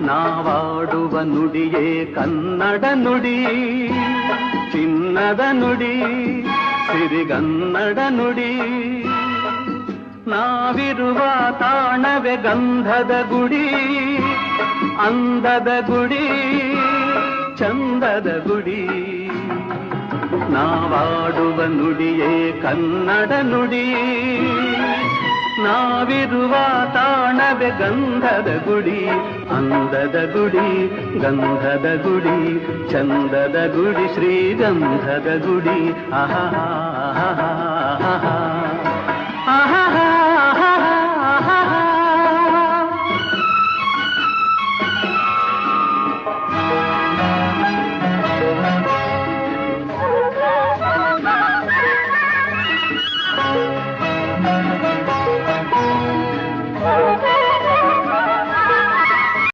ನಾವಾಡುವ ನುಡಿಯೇ ಕನ್ನಡ ನುಡಿ, ಚಿನ್ನದ ನುಡಿ, ಸಿರಿಗನ್ನಡ ನುಡಿ. ನಾವಿರುವ ತಾಣವೇ ಗಂಧದ ಗುಡಿ, ಅಂದದ ಗುಡಿ, ಚಂದದ ಗುಡಿ. ನಾವಾಡುವ ನುಡಿಯೇ ಕನ್ನಡ ನುಡಿ, ನಾವಿರುವ ತಾಣವೇ ಗಂಧದ ಗುಡಿ, ಅಂದದ ಗುಡಿ, ಗಂಧದ ಗುಡಿ, ಚಂದದ ಗುಡಿ, ಶ್ರೀಗಂಧದ ಗುಡಿ. ಆಹಾ